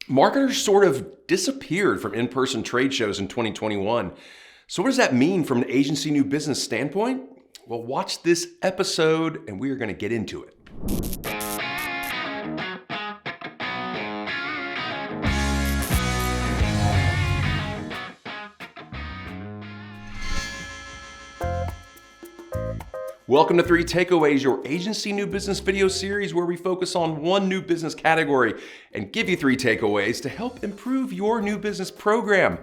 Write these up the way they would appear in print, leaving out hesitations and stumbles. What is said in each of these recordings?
Marketers sort of disappeared from in-person trade shows in 2021. So what does that mean from an agency new business standpoint? Well, watch this episode and we are going to get into it. Welcome to 3 Takeaways, your agency new business video series where we focus on one new business category and give you 3 takeaways to help improve your new business program.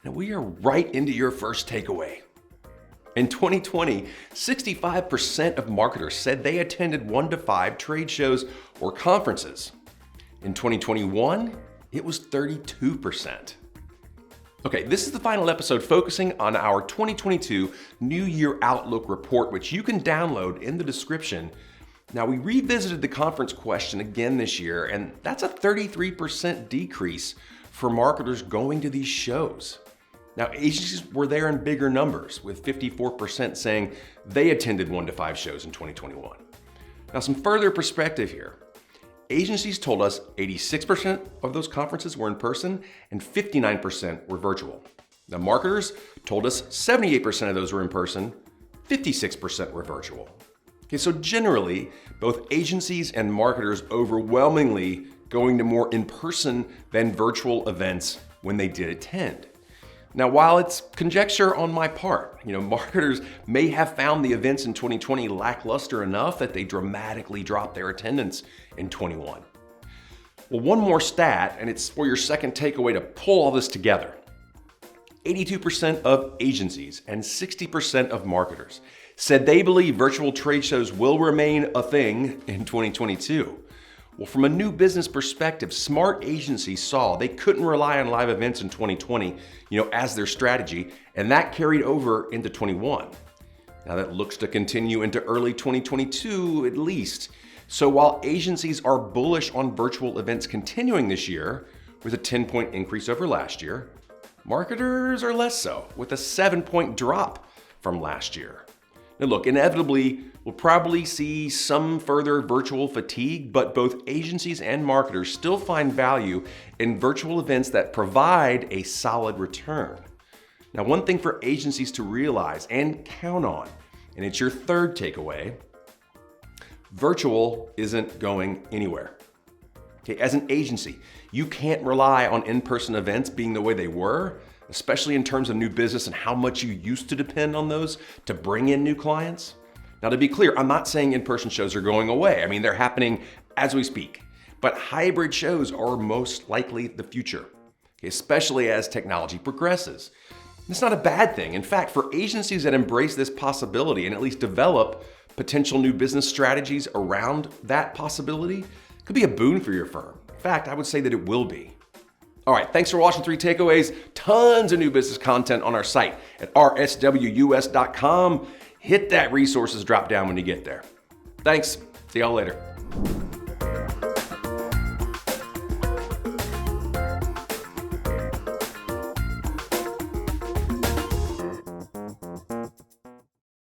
And we are right into your first takeaway. In 2020, 65% of marketers said they attended 1 to 5 trade shows or conferences. In 2021, it was 32%. Okay, this is the final episode focusing on our 2022 New Year Outlook report, which you can download in the description. Now, we revisited the conference question again this year, and that's a 33% decrease for marketers going to these shows. Now, agencies were there in bigger numbers, with 54% saying they attended 1 to 5 shows in 2021. Now, some further perspective here. Agencies told us 86% of those conferences were in person and 59% were virtual. Now, marketers told us 78% of those were in person, 56% were virtual. Okay, so generally, both agencies and marketers overwhelmingly going to more in-person than virtual events when they did attend. Now, while it's conjecture on my part, marketers may have found the events in 2020 lackluster enough that they dramatically dropped their attendance in 21. Well, one more stat, and it's for your second takeaway to pull all this together. 82% of agencies and 60% of marketers said they believe virtual trade shows will remain a thing in 2022. Well, from a new business perspective, smart agencies saw they couldn't rely on live events in 2020, as their strategy, and that carried over into 21. Now that looks to continue into early 2022 at least. So while agencies are bullish on virtual events continuing this year with a 10-point increase over last year, marketers are less so with a 7-point drop from last year. Now look, inevitably, we'll probably see some further virtual fatigue, but both agencies and marketers still find value in virtual events that provide a solid return. Now, one thing for agencies to realize and count on, and it's your third takeaway, virtual isn't going anywhere. Okay, as an agency, you can't rely on in-person events being the way they were, especially in terms of new business and how much you used to depend on those to bring in new clients. Now, to be clear, I'm not saying in-person shows are going away. I mean, they're happening as we speak, but hybrid shows are most likely the future, especially as technology progresses. It's not a bad thing. In fact, for agencies that embrace this possibility and at least develop potential new business strategies around that possibility, it could be a boon for your firm. In fact, I would say that it will be. All right, thanks for watching 3 Takeaways. Tons of new business content on our site at rswus.com. Hit that resources drop down when you get there. Thanks. See y'all later.